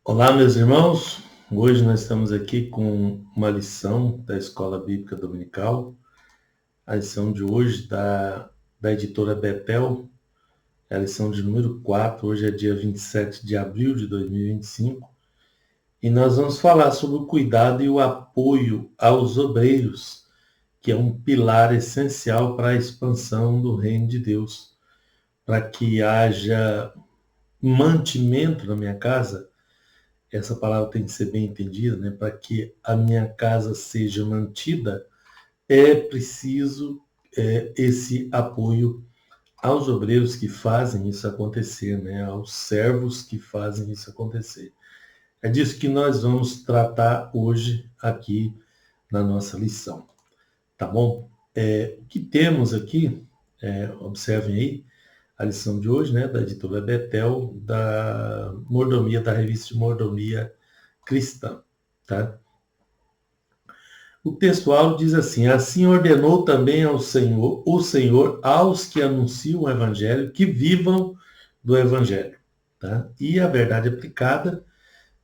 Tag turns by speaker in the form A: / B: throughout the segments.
A: Olá, meus irmãos. Hoje nós estamos aqui com uma lição da Escola Bíblica Dominical. A lição de hoje da editora Betel é a lição de número 4. Hoje é dia 27 de abril de 2025. E nós vamos falar sobre o cuidado e o apoio aos obreiros, que é um pilar essencial para a expansão do reino de Deus, para que haja mantimento na minha casa. Essa palavra tem que ser bem entendida, né? Para que a minha casa seja mantida, é preciso esse apoio aos obreiros que fazem isso acontecer, né? Aos servos que fazem isso acontecer. É disso que nós vamos tratar hoje aqui na nossa lição, tá bom? O que temos aqui, observem aí, a lição de hoje, né, da editora Betel, da Mordomia, da revista de Mordomia Cristã, tá? O textual diz assim: assim ordenou também ao Senhor, o Senhor, aos que anunciam o Evangelho, que vivam do Evangelho, tá? E a verdade aplicada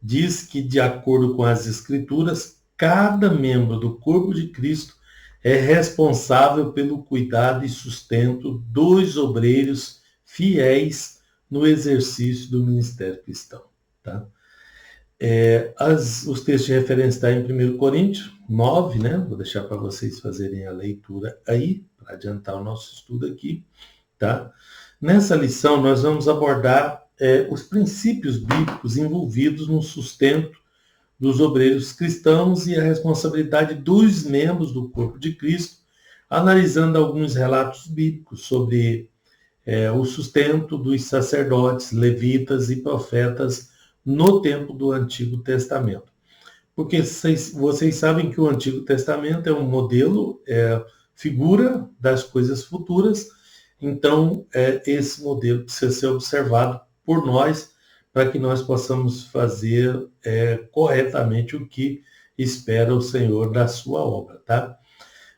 A: diz que, de acordo com as Escrituras, cada membro do corpo de Cristo é responsável pelo cuidado e sustento dos obreiros fiéis no exercício do ministério cristão, tá? Os textos de referência estão em 1 Coríntios 9, né? Vou deixar para vocês fazerem a leitura aí, para adiantar o nosso estudo aqui, tá? Nessa lição, nós vamos abordar os princípios bíblicos envolvidos no sustento dos obreiros cristãos e a responsabilidade dos membros do corpo de Cristo, analisando alguns relatos bíblicos sobre o sustento dos sacerdotes, levitas e profetas no tempo do Antigo Testamento. Porque vocês sabem que o Antigo Testamento é um modelo, figura das coisas futuras, então esse modelo precisa ser observado por nós para que nós possamos fazer corretamente o que espera o Senhor da sua obra, tá?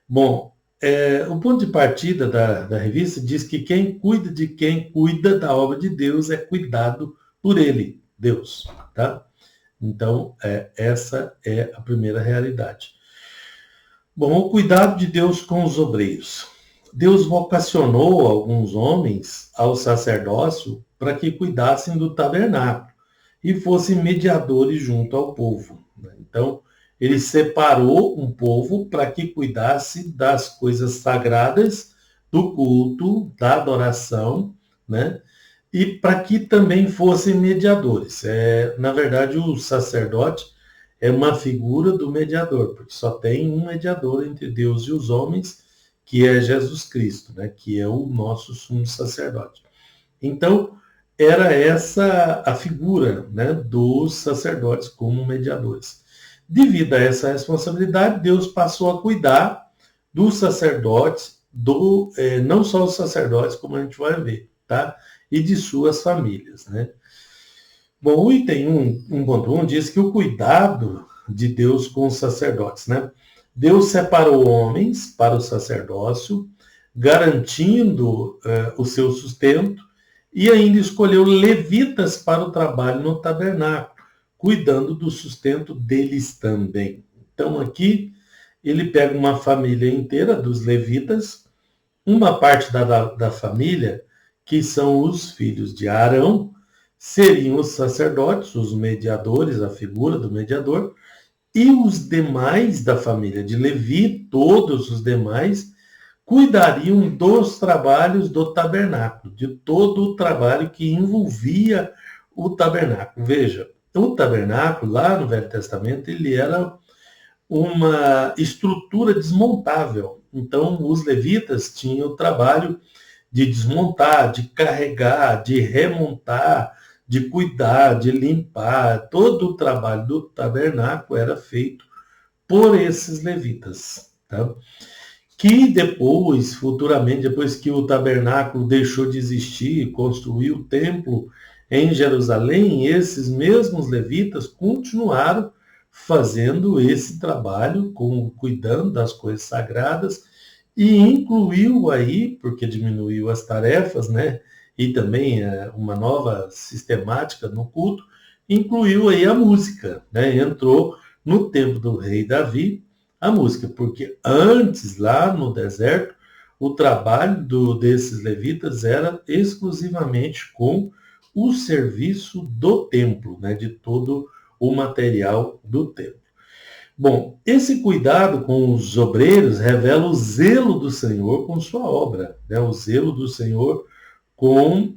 A: Bom, o ponto de partida da revista diz que quem cuida da obra de Deus é cuidado por ele, Deus, tá? Então, essa é a primeira realidade. Bom, o cuidado de Deus com os obreiros. Deus vocacionou alguns homens ao sacerdócio para que cuidassem do tabernáculo e fossem mediadores junto ao povo. Então, ele separou um povo para que cuidasse das coisas sagradas, do culto, da adoração, né? E para que também fossem mediadores. Na verdade, o sacerdote é uma figura do mediador, porque só tem um mediador entre Deus e os homens, que é Jesus Cristo, né? Que é o nosso sumo sacerdote. Então, era essa a figura, né, dos sacerdotes como mediadores. Devido a essa responsabilidade, Deus passou a cuidar dos sacerdotes, não só os sacerdotes, como a gente vai ver, tá? E de suas famílias, né? Bom, o item 1.1 diz que o cuidado de Deus com os sacerdotes, né? Deus separou homens para o sacerdócio, garantindo o seu sustento, e ainda escolheu levitas para o trabalho no tabernáculo, cuidando do sustento deles também. Então, aqui, ele pega uma família inteira dos levitas, uma parte da família, que são os filhos de Arão, seriam os sacerdotes, os mediadores, a figura do mediador, e os demais da família de Levi, todos os demais, cuidariam dos trabalhos do tabernáculo, de todo o trabalho que envolvia o tabernáculo. Veja, o tabernáculo, lá no Velho Testamento, ele era uma estrutura desmontável. Então, os levitas tinham o trabalho de desmontar, de carregar, de remontar, de cuidar, de limpar. Todo o trabalho do tabernáculo era feito por esses levitas, tá? Que depois, futuramente, depois que o tabernáculo deixou de existir, construiu o templo em Jerusalém, esses mesmos levitas continuaram fazendo esse trabalho, cuidando das coisas sagradas, e incluiu aí, porque diminuiu as tarefas, né? E também uma nova sistemática no culto, incluiu aí a música, né? Entrou no tempo do rei Davi a música, porque antes, lá no deserto, o trabalho desses levitas era exclusivamente com o serviço do templo, né? De todo o material do templo. Bom, esse cuidado com os obreiros revela o zelo do Senhor com sua obra, né? O zelo do Senhor com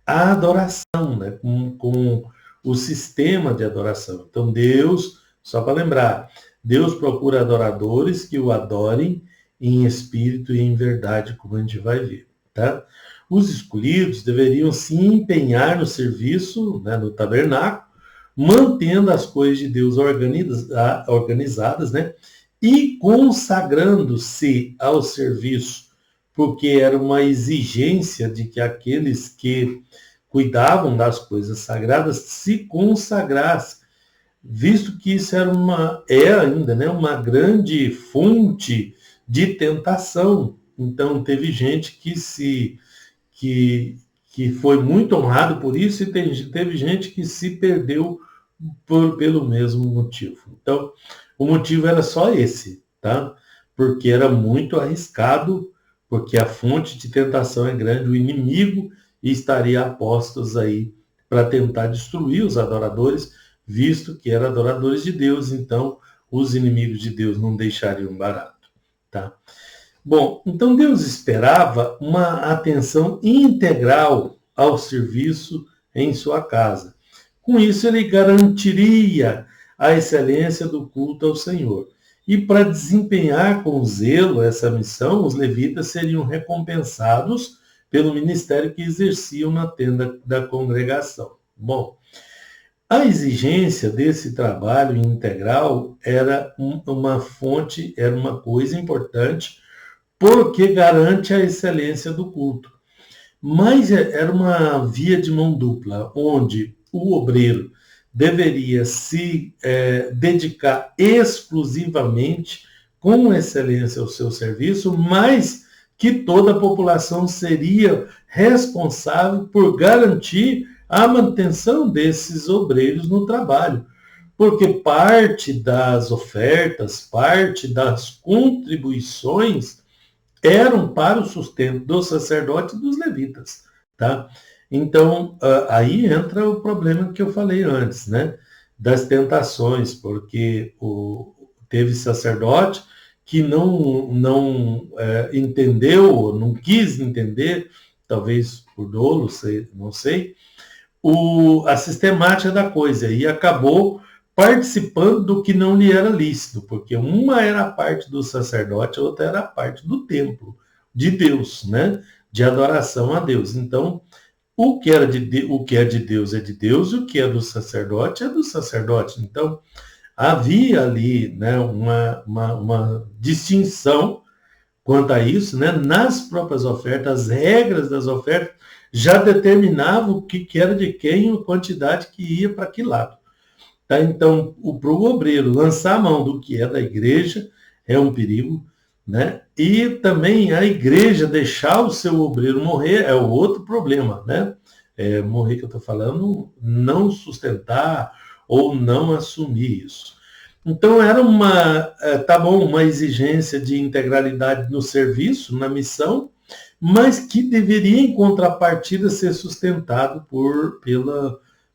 A: a adoração, né? Com o sistema de adoração. Então, Deus, só para lembrar, Deus procura adoradores que o adorem em espírito e em verdade, como a gente vai ver, tá? Os escolhidos deveriam se empenhar no serviço, né, no tabernáculo, mantendo as coisas de Deus organizadas, né? E consagrando-se ao serviço, porque era uma exigência de que aqueles que cuidavam das coisas sagradas se consagrassem, visto que isso é ainda, né, uma grande fonte de tentação. Então teve gente que foi muito honrado por isso, e teve gente que se perdeu pelo mesmo motivo. Então, o motivo era só esse, tá? Porque era muito arriscado, porque a fonte de tentação é grande, o inimigo estaria a postos aí para tentar destruir os adoradores, visto que eram adoradores de Deus, então os inimigos de Deus não deixariam barato, tá? Bom, então Deus esperava uma atenção integral ao serviço em sua casa. Com isso, ele garantiria a excelência do culto ao Senhor. E para desempenhar com zelo essa missão, os levitas seriam recompensados pelo ministério que exerciam na tenda da congregação. Bom, a exigência desse trabalho integral era uma fonte, era uma coisa importante, porque garante a excelência do culto. Mas era uma via de mão dupla, onde o obreiro deveria se dedicar exclusivamente, com excelência, ao seu serviço, mas que toda a população seria responsável por garantir a manutenção desses obreiros no trabalho. Porque parte das ofertas, parte das contribuições eram para o sustento do sacerdote e dos levitas, tá? Então, aí entra o problema que eu falei antes, né? Das tentações, porque teve sacerdote que não entendeu, não quis entender, talvez por dolo, não sei, a sistemática da coisa, e acabou participando do que não lhe era lícito, porque uma era a parte do sacerdote, a outra era a parte do templo de Deus, né? De adoração a Deus. Então, o que é de Deus é de Deus, e o que é do sacerdote é do sacerdote. Então, havia ali, né, uma distinção quanto a isso, né? Nas próprias ofertas, as regras das ofertas já determinavam o que era de quem, a quantidade que ia para que lado. Tá? Então, para o obreiro lançar a mão do que é da igreja é um perigo, né? E também a igreja deixar o seu obreiro morrer é o outro problema, né? Morrer que eu estou falando, não sustentar ou não assumir isso. Então, era uma exigência de integralidade no serviço, na missão, mas que deveria, em contrapartida, ser sustentado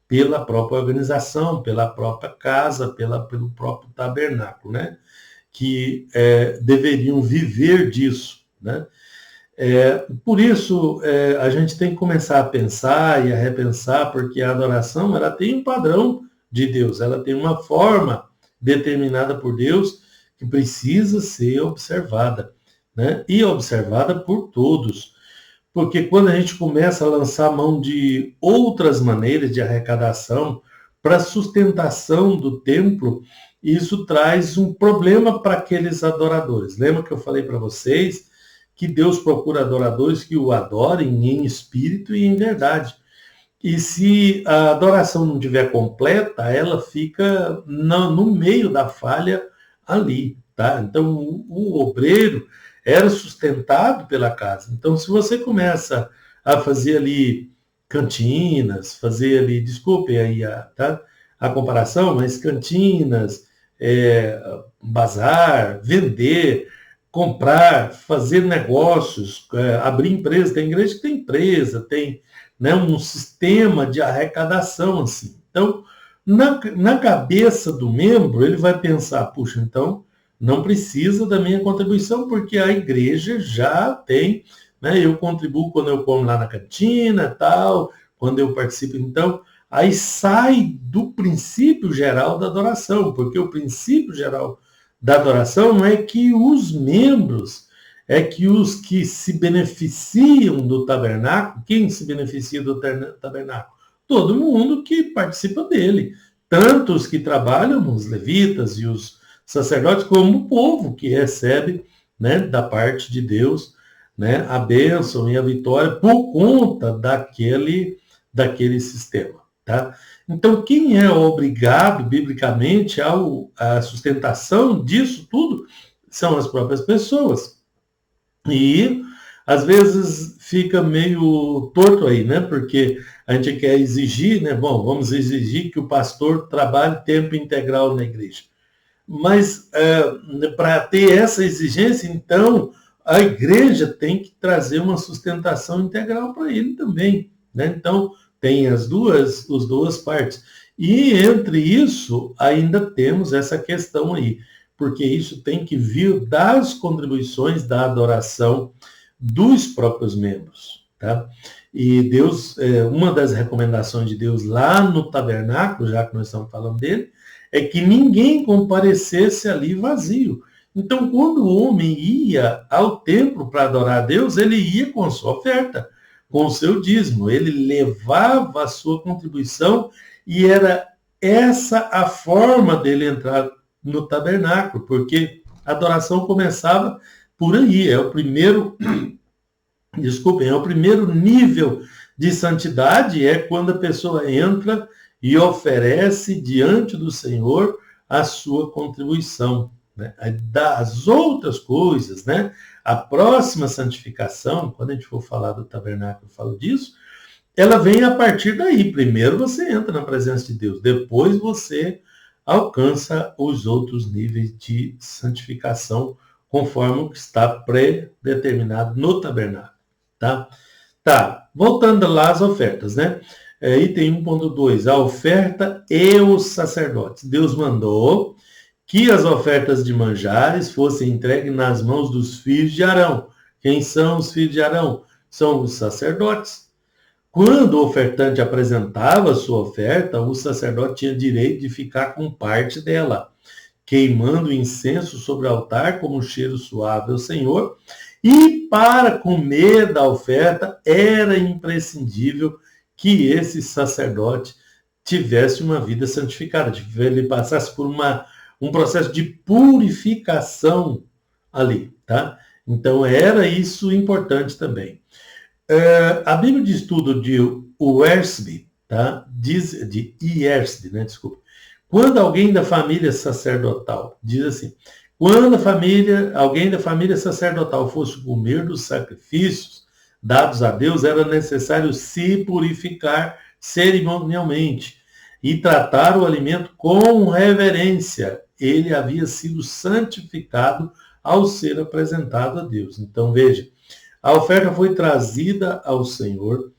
A: pela própria organização, pela própria casa, pelo próprio tabernáculo, né? Que deveriam viver disso, né? Por isso, a gente tem que começar a pensar e a repensar, porque a adoração ela tem um padrão de Deus, ela tem uma forma determinada por Deus que precisa ser observada, né? E observada por todos. Porque quando a gente começa a lançar mão de outras maneiras de arrecadação para sustentação do templo, isso traz um problema para aqueles adoradores. Lembra que eu falei para vocês que Deus procura adoradores que o adorem em espírito e em verdade. E se a adoração não estiver completa, ela fica no meio da falha ali, tá? Então, o obreiro era sustentado pela casa. Então, se você começa a fazer ali cantinas, fazer ali, desculpem aí, tá? a comparação, mas cantinas, bazar, vender, comprar, fazer negócios, abrir empresa. Tem igreja que tem empresa, tem, né, um sistema de arrecadação assim. Então, na cabeça do membro, ele vai pensar, puxa, então não precisa da minha contribuição, porque a igreja já tem, né, eu contribuo quando eu como lá na cantina, tal, quando eu participo. Então, aí sai do princípio geral da adoração, porque o princípio geral da adoração não é que os membros, é que os que se beneficiam do tabernáculo, quem se beneficia do tabernáculo? Todo mundo que participa dele, tanto os que trabalham, os levitas e os sacerdotes, como o povo que recebe, né, da parte de Deus, né, a bênção e a vitória por conta daquele sistema. Tá? Então, quem é obrigado, biblicamente, à sustentação disso tudo são as próprias pessoas. E, às vezes, fica meio torto aí, né? Porque a gente quer exigir, né? Bom, vamos exigir que o pastor trabalhe tempo integral na igreja. Mas, para ter essa exigência, então, a igreja tem que trazer uma sustentação integral para ele também, né? Então, tem as duas partes. E, entre isso, ainda temos essa questão aí, porque isso tem que vir das contribuições da adoração dos próprios membros, tá? E Deus, uma das recomendações de Deus lá no tabernáculo, já que nós estamos falando dele, é que ninguém comparecesse ali vazio. Então, quando o homem ia ao templo para adorar a Deus, ele ia com a sua oferta, com o seu dízimo. Ele levava a sua contribuição e era essa a forma dele entrar no tabernáculo, porque a adoração começava por aí. É o primeiro, desculpem, é o primeiro nível de santidade, é quando a pessoa entra e oferece diante do Senhor a sua contribuição, né? Das outras coisas, né? A próxima santificação, quando a gente for falar do tabernáculo, eu falo disso, ela vem a partir daí. Primeiro você entra na presença de Deus, depois você alcança os outros níveis de santificação, conforme o que está pré-determinado no tabernáculo, tá? Tá, voltando lá às ofertas, né? Item 1.2, a oferta e os sacerdotes. Deus mandou que as ofertas de manjares fossem entregues nas mãos dos filhos de Arão. Quem são os filhos de Arão? São os sacerdotes. Quando o ofertante apresentava a sua oferta, o sacerdote tinha direito de ficar com parte dela, queimando incenso sobre o altar como um cheiro suave ao Senhor. E para comer da oferta, era imprescindível que esse sacerdote tivesse uma vida santificada, que ele passasse por um processo de purificação ali, tá? Então, era isso importante também. A Bíblia de Estudo de Wiersbe, tá? Diz, de Wiersbe, né? Desculpa. Quando alguém da família sacerdotal, diz assim, quando alguém da família sacerdotal fosse comer dos sacrifícios dados a Deus, era necessário se purificar cerimonialmente e tratar o alimento com reverência. Ele havia sido santificado ao ser apresentado a Deus. Então, veja, a oferta foi trazida ao Senhor,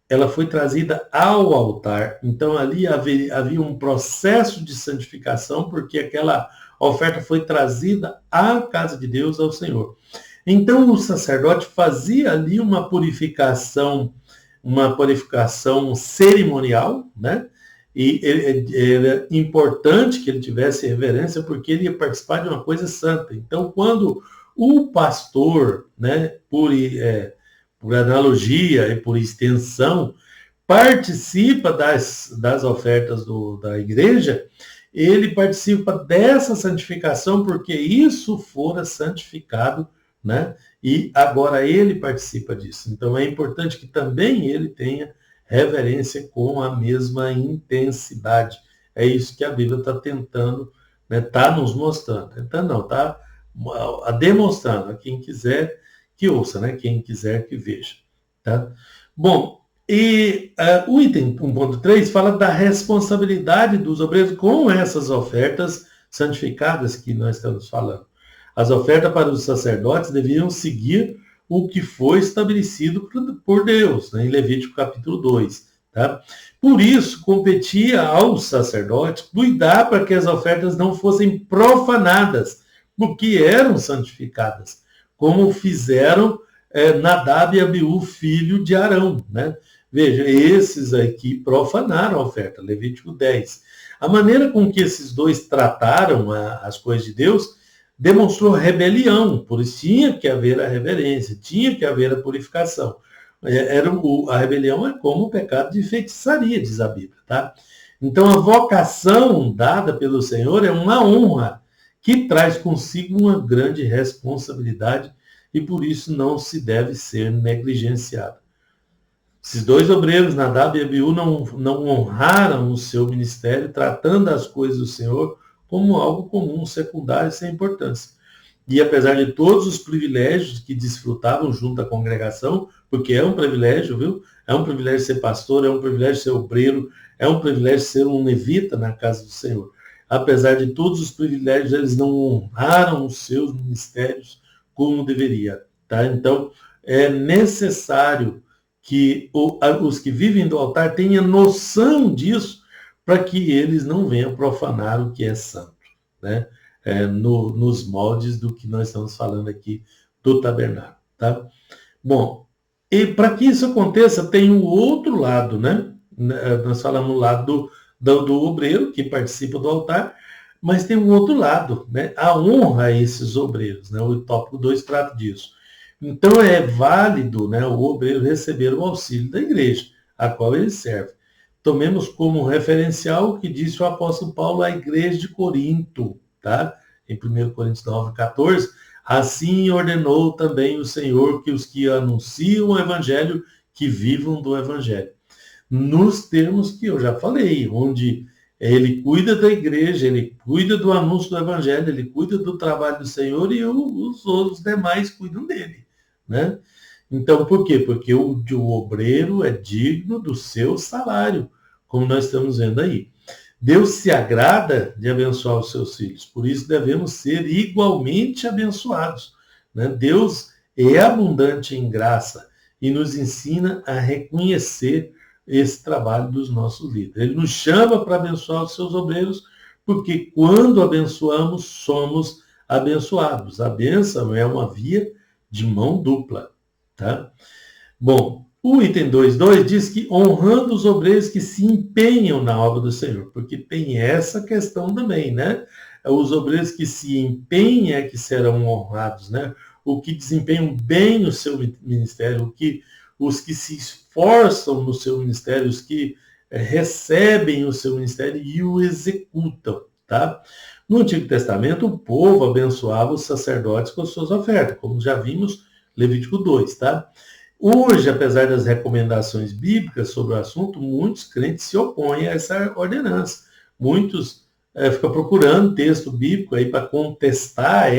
A: ela foi trazida ao altar. Então, ali havia um processo de santificação, porque aquela oferta foi trazida à casa de Deus, ao Senhor. Então, o sacerdote fazia ali uma purificação cerimonial, né? E era importante que ele tivesse reverência, porque ele ia participar de uma coisa santa. Então, quando o pastor, né, por analogia e por extensão, participa das ofertas da igreja, ele participa dessa santificação, porque isso fora santificado, né? E agora ele participa disso. Então é importante que também ele tenha reverência com a mesma intensidade. É isso que a Bíblia está tentando, né? Está nos mostrando. Tentando não, está demonstrando a quem quiser que ouça, né? Quem quiser que veja. Tá? Bom, E o item 1.3 fala da responsabilidade dos obreiros com essas ofertas santificadas que nós estamos falando. As ofertas para os sacerdotes deviam seguir o que foi estabelecido por Deus, né, em Levítico capítulo 2. Tá? Por isso, competia aos sacerdotes cuidar para que as ofertas não fossem profanadas, porque eram santificadas, como fizeram Nadab e Abiú, filho de Arão. Né? Veja, esses aqui profanaram a oferta, Levítico 10. A maneira com que esses dois trataram as coisas de Deus demonstrou rebelião, por isso tinha que haver a reverência, tinha que haver a purificação. A rebelião é como o pecado de feitiçaria, diz a Bíblia. Tá? Então, a vocação dada pelo Senhor é uma honra que traz consigo uma grande responsabilidade e por isso não se deve ser negligenciada. Esses dois obreiros, Nadab e Abiú, não honraram o seu ministério, tratando as coisas do Senhor como algo comum, secundário, sem importância. E apesar de todos os privilégios que desfrutavam junto à congregação, porque é um privilégio, viu? É um privilégio ser pastor, é um privilégio ser obreiro, é um privilégio ser um levita na casa do Senhor. Apesar de todos os privilégios, eles não honraram os seus ministérios como deveria. Tá? Então, é necessário que os que vivem do altar tenham noção disso, para que eles não venham profanar o que é santo, né? Nos moldes do que nós estamos falando aqui do tabernáculo. Tá? Bom, e para que isso aconteça, tem o outro lado, né? Nós falamos o lado do obreiro, que participa do altar, mas tem um outro lado, né? A honra a esses obreiros, né? O tópico 2 trata disso. Então é válido, né, o obreiro receber o auxílio da igreja, a qual ele serve. Tomemos como referencial o que disse o apóstolo Paulo à igreja de Corinto, tá? Em 1 Coríntios 9:14, assim ordenou também o Senhor que os que anunciam o evangelho, que vivam do evangelho. Nos termos que eu já falei, onde ele cuida da igreja, ele cuida do anúncio do evangelho, ele cuida do trabalho do Senhor e os demais cuidam dele, né? Então, por quê? Porque o obreiro é digno do seu salário, como nós estamos vendo aí. Deus se agrada de abençoar os seus filhos, por isso devemos ser igualmente abençoados, né? Deus é abundante em graça e nos ensina a reconhecer esse trabalho dos nossos líderes. Ele nos chama para abençoar os seus obreiros, porque quando abençoamos, somos abençoados. A bênção é uma via de mão dupla. Tá? Bom, o item 2.2 diz que honrando os obreiros que se empenham na obra do Senhor, porque tem essa questão também, né? Os obreiros que se empenham é que serão honrados, né? O que desempenham bem o seu ministério, os que se esforçam no seu ministério, os que recebem o seu ministério e o executam, tá? No Antigo Testamento, o povo abençoava os sacerdotes com suas ofertas, como já vimos Levítico 2, tá? Hoje, apesar das recomendações bíblicas sobre o assunto, muitos crentes se opõem a essa ordenança. Muitos ficam procurando texto bíblico aí para contestar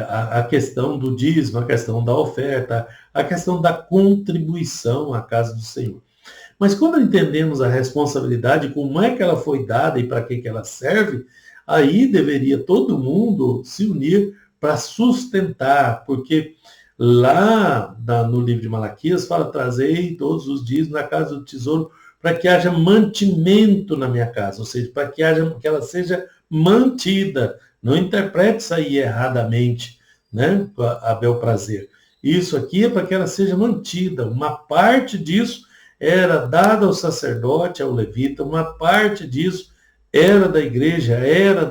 A: a questão do dízimo, a questão da oferta, a questão da contribuição à casa do Senhor. Mas quando entendemos a responsabilidade, como é que ela foi dada e para que ela serve, aí deveria todo mundo se unir para sustentar, porque lá no livro de Malaquias fala, trazei todos os dias na casa do tesouro para que haja mantimento na minha casa, ou seja, para que ela seja mantida. Não interprete isso aí erradamente, né, a bel prazer. Isso aqui é para que ela seja mantida. Uma parte disso era dada ao sacerdote, ao levita, uma parte disso era da igreja, era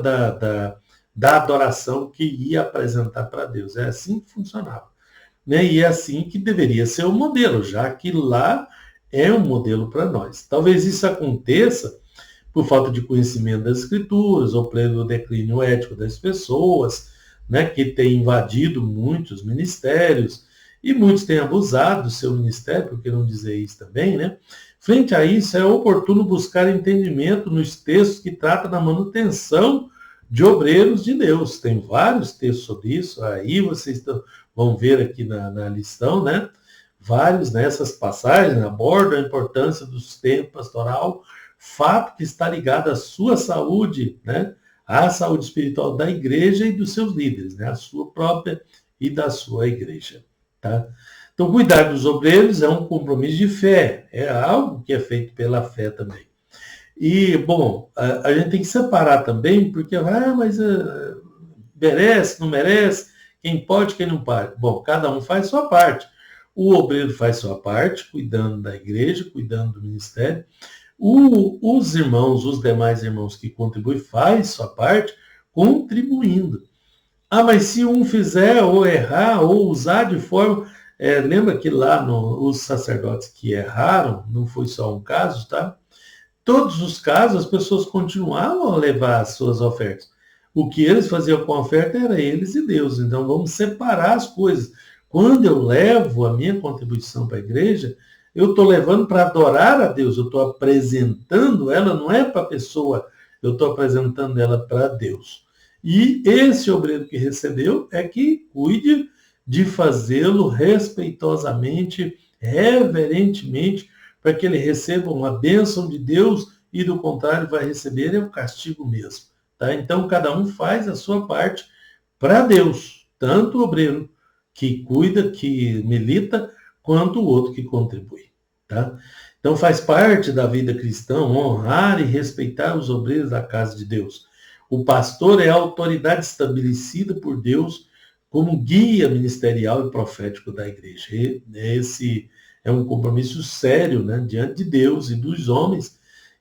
A: da adoração que ia apresentar para Deus. É assim que funcionava. Né? E é assim que deveria ser o modelo, já que lá é um modelo para nós. Talvez isso aconteça por falta de conhecimento das escrituras, ou pelo declínio ético das pessoas, né, que tem invadido muitos ministérios, e muitos têm abusado do seu ministério, por que não dizer isso também, né? Frente a isso, é oportuno buscar entendimento nos textos que tratam da manutenção de obreiros de Deus. Tem vários textos sobre isso, aí vocês vão ver aqui na listão, né? vários nessas passagens abordam a importância do sustento pastoral, fato que está ligado à sua saúde, né? À saúde espiritual da igreja e dos seus líderes, né? A sua própria e da sua igreja, tá? Então, cuidar dos obreiros é um compromisso de fé, é algo que é feito pela fé também. E, bom, a gente tem que separar também, porque, mas merece, não merece, quem pode, quem não pode. Bom, cada um faz sua parte. O obreiro faz sua parte, cuidando da igreja, cuidando do ministério. Os irmãos, os demais irmãos que contribuem, faz sua parte, contribuindo. Mas se um fizer, ou errar, ou usar de forma... lembra que lá os sacerdotes que erraram, não foi só um caso, tá? Todos os casos, as pessoas continuavam a levar as suas ofertas. O que eles faziam com a oferta era eles e Deus. Então, vamos separar as coisas. Quando eu levo a minha contribuição para a igreja, eu estou levando para adorar a Deus. Eu estou apresentando ela, não é para a pessoa, eu estou apresentando ela para Deus. E esse obreiro que recebeu é que cuide de fazê-lo respeitosamente, reverentemente, para que ele receba uma bênção de Deus e, do contrário, vai receber o castigo mesmo. Tá? Então, cada um faz a sua parte para Deus, tanto o obreiro que cuida, que milita, quanto o outro que contribui. Tá? Então, faz parte da vida cristã honrar e respeitar os obreiros da casa de Deus. O pastor é a autoridade estabelecida por Deus como guia ministerial e profético da igreja. E esse é um compromisso sério, né, diante de Deus e dos homens,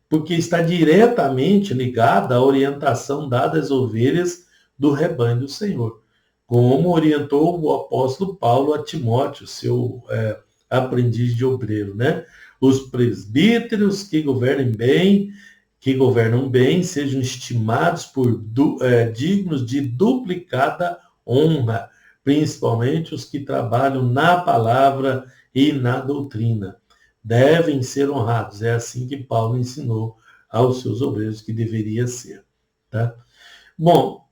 A: porque está diretamente ligado à orientação dada às ovelhas do rebanho do Senhor, como orientou o apóstolo Paulo a Timóteo, seu aprendiz de obreiro, né? Os presbíteros que governam bem, sejam estimados por dignos de duplicada honra, principalmente os que trabalham na palavra e na doutrina. Devem ser honrados. É assim que Paulo ensinou aos seus obreiros que deveria ser. Tá? Bom,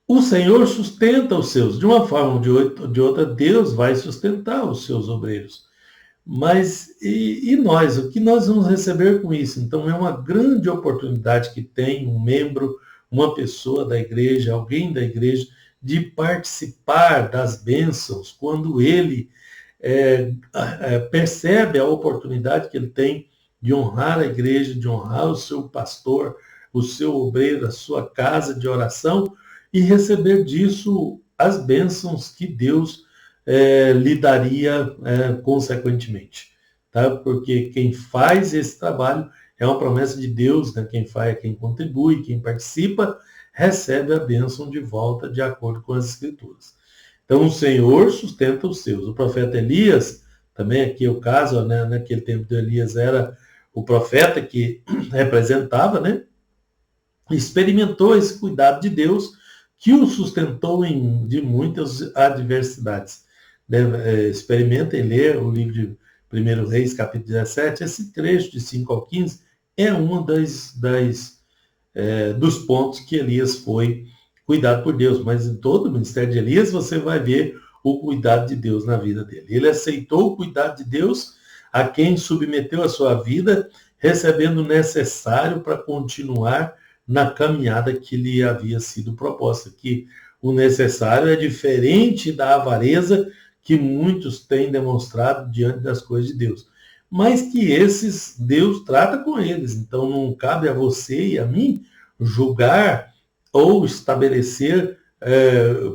A: o Senhor sustenta os seus. De uma forma ou de outra, Deus vai sustentar os seus obreiros. Mas, e nós? O que nós vamos receber com isso? Então, é uma grande oportunidade que tem um membro, uma pessoa da igreja, alguém da igreja, de participar das bênçãos quando ele percebe a oportunidade que ele tem de honrar a igreja, de honrar o seu pastor, o seu obreiro, a sua casa de oração e receber disso as bênçãos que Deus lhe daria consequentemente. Tá? Porque quem faz esse trabalho é uma promessa de Deus, né? Quem contribui, quem participa, recebe a bênção de volta de acordo com as Escrituras. Então, o Senhor sustenta os seus. O profeta Elias, também aqui o caso, né, naquele tempo de Elias, era o profeta que representava, né, experimentou esse cuidado de Deus que o sustentou de muitas adversidades. Experimentem ler o livro de 1 Reis, capítulo 17, esse trecho de 5 ao 15 é um dos pontos que Elias foi cuidado por Deus, mas em todo o ministério de Elias você vai ver o cuidado de Deus na vida dele. Ele aceitou o cuidado de Deus, a quem submeteu a sua vida, recebendo o necessário para continuar na caminhada que lhe havia sido proposta. Que o necessário é diferente da avareza que muitos têm demonstrado diante das coisas de Deus. Mas que esses Deus trata com eles. Então não cabe a você e a mim julgar ou estabelecer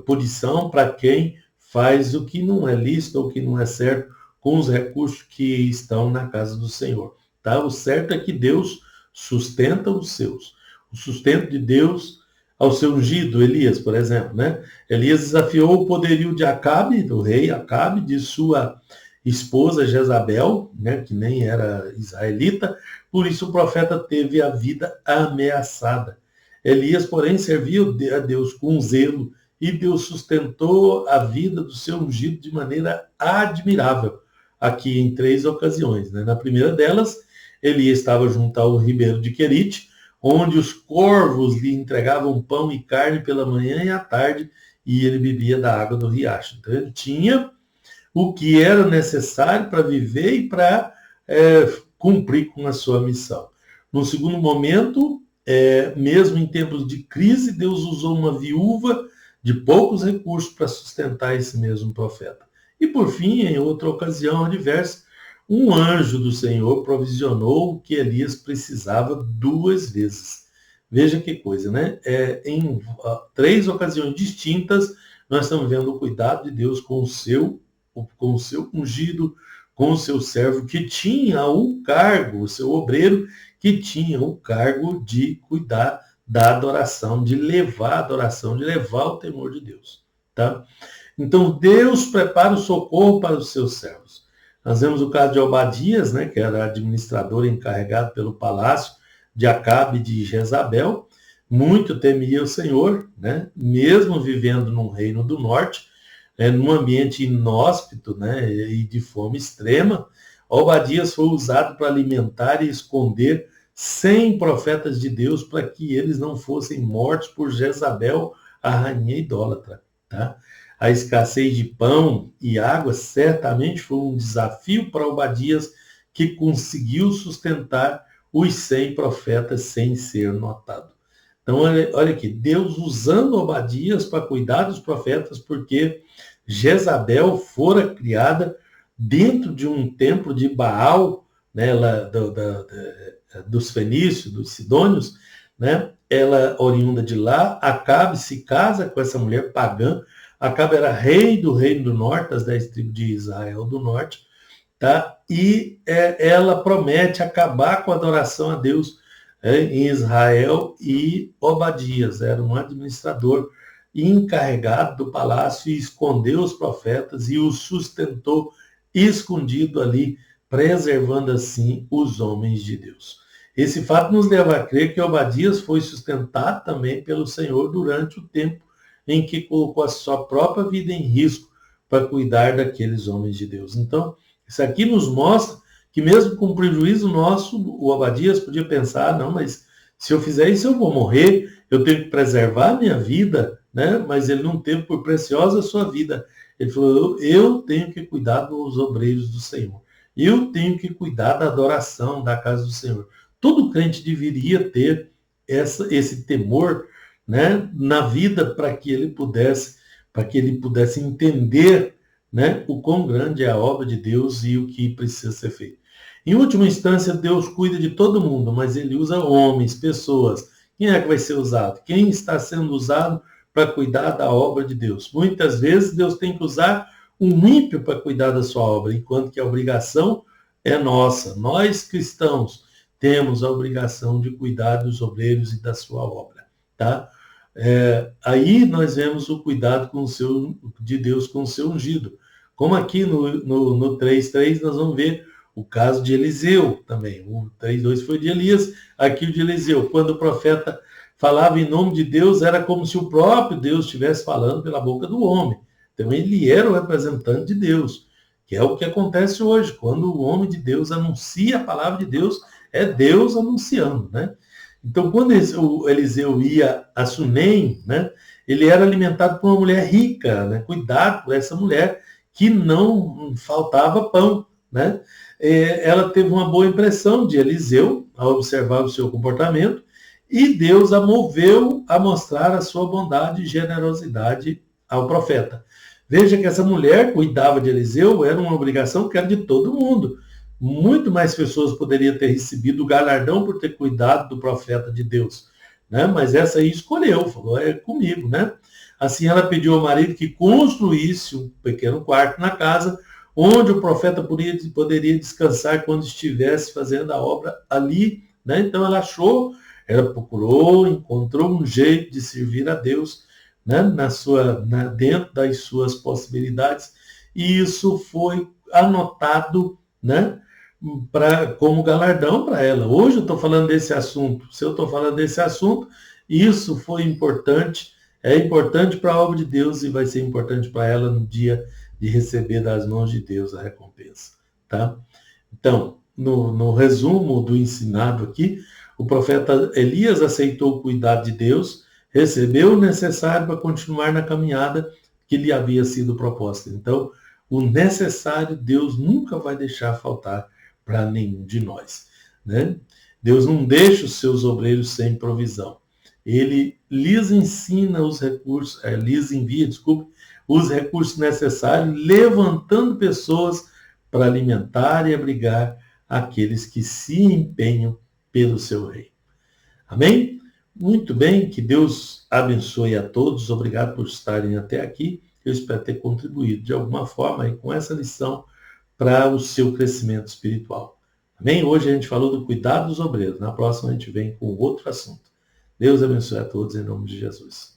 A: punição para quem faz o que não é lícito ou que não é certo com os recursos que estão na casa do Senhor. Tá? O certo é que Deus sustenta os seus. O sustento de Deus ao seu ungido, Elias, por exemplo. Né? Elias desafiou o poderio de Acabe, do rei Acabe, de sua esposa Jezabel, né, que nem era israelita, por isso o profeta teve a vida ameaçada. Elias, porém, serviu a Deus com zelo e Deus sustentou a vida do seu ungido de maneira admirável, aqui em 3 ocasiões. Né? Na primeira delas, Elias estava junto ao ribeiro de Querite, onde os corvos lhe entregavam pão e carne pela manhã e à tarde, e ele bebia da água do riacho. Então, ele tinha o que era necessário para viver e para cumprir com a sua missão. No segundo momento, mesmo em tempos de crise, Deus usou uma viúva de poucos recursos para sustentar esse mesmo profeta. E por fim, em outra ocasião adversa, um anjo do Senhor provisionou o que Elias precisava 2 vezes. Veja que coisa, né? Em 3 ocasiões distintas, nós estamos vendo o cuidado de Deus com o seu ungido, com o seu servo, que tinha o cargo, o seu obreiro, que tinha o cargo de cuidar da adoração, de levar a adoração, de levar o temor de Deus. Tá? Então, Deus prepara o socorro para os seus servos. Nós vemos o caso de Obadias, né, que era administrador encarregado pelo palácio de Acabe e de Jezabel, muito temia o Senhor, né, mesmo vivendo num reino do norte, num ambiente inóspito, né, e de fome extrema. Obadias foi usado para alimentar e esconder 100 profetas de Deus para que eles não fossem mortos por Jezabel, a rainha idólatra. Tá? A escassez de pão e água certamente foi um desafio para Obadias, que conseguiu sustentar os 100 profetas sem ser notado. Então, olha aqui, Deus usando Obadias para cuidar dos profetas, porque Jezabel fora criada dentro de um templo de Baal, né, dos fenícios, dos sidônios, né, ela oriunda de lá. Acabe se casa com essa mulher pagã. Acabe era rei do reino do norte, das 10 tribos de Israel do norte, tá? E ela promete acabar com a adoração a Deus em Israel, e Obadias era um administrador encarregado do palácio e escondeu os profetas e os sustentou escondido ali, preservando assim os homens de Deus. Esse fato nos leva a crer que Obadias foi sustentado também pelo Senhor durante o tempo em que colocou a sua própria vida em risco para cuidar daqueles homens de Deus. Então, isso aqui nos mostra que mesmo com prejuízo nosso, o Obadias podia pensar, não, mas se eu fizer isso eu vou morrer, eu tenho que preservar a minha vida, né? Mas ele não teve por preciosa a sua vida. Ele falou, eu tenho que cuidar dos obreiros do Senhor. Eu tenho que cuidar da adoração da casa do Senhor. Todo crente deveria ter esse temor, né, na vida, para que ele pudesse entender, né, o quão grande é a obra de Deus e o que precisa ser feito. Em última instância, Deus cuida de todo mundo, mas ele usa homens, pessoas. Quem é que vai ser usado? Quem está sendo usado para cuidar da obra de Deus? Muitas vezes Deus tem que usar um ímpio para cuidar da sua obra, enquanto que a obrigação é nossa. Nós, cristãos, temos a obrigação de cuidar dos obreiros e da sua obra. Tá? Aí nós vemos o cuidado de Deus com o seu ungido. Como aqui no 3:3 nós vamos ver o caso de Eliseu também. O 3:2 foi de Elias, aqui o de Eliseu. Quando o profeta falava em nome de Deus, era como se o próprio Deus estivesse falando pela boca do homem. Então ele era o representante de Deus, que é o que acontece hoje. Quando o homem de Deus anuncia a palavra de Deus, é Deus anunciando, né? Então, quando o Eliseu ia a Sunem, né, ele era alimentado por uma mulher rica, né? Cuidado por essa mulher que não faltava pão, né? Ela teve uma boa impressão de Eliseu ao observar o seu comportamento, e Deus a moveu a mostrar a sua bondade e generosidade ao profeta. Veja que essa mulher cuidava de Eliseu, era uma obrigação que era de todo mundo. Muito mais pessoas poderiam ter recebido o galardão por ter cuidado do profeta de Deus, né? Mas essa aí escolheu, falou, é comigo, né? Assim ela pediu ao marido que construísse um pequeno quarto na casa, onde o profeta poderia descansar quando estivesse fazendo a obra ali, né? Então ela procurou, encontrou um jeito de servir a Deus, né? Dentro das suas possibilidades, e isso foi anotado, né, como galardão para ela. Hoje eu estou falando desse assunto. Se eu estou falando desse assunto, isso foi importante, é importante para a obra de Deus e vai ser importante para ela no dia de receber das mãos de Deus a recompensa. Tá? Então, no resumo do ensinado aqui, o profeta Elias aceitou o cuidado de Deus, recebeu o necessário para continuar na caminhada que lhe havia sido proposta. Então, o necessário Deus nunca vai deixar faltar para nenhum de nós, né? Deus não deixa os seus obreiros sem provisão. Ele lhes ensina os recursos, lhes envia, desculpe, os recursos necessários, levantando pessoas para alimentar e abrigar aqueles que se empenham pelo seu reino. Amém? Muito bem, que Deus abençoe a todos. Obrigado por estarem até aqui. Eu espero ter contribuído de alguma forma aí com essa lição para o seu crescimento espiritual. Amém? Hoje a gente falou do cuidado dos obreiros. Na próxima a gente vem com outro assunto. Deus abençoe a todos em nome de Jesus.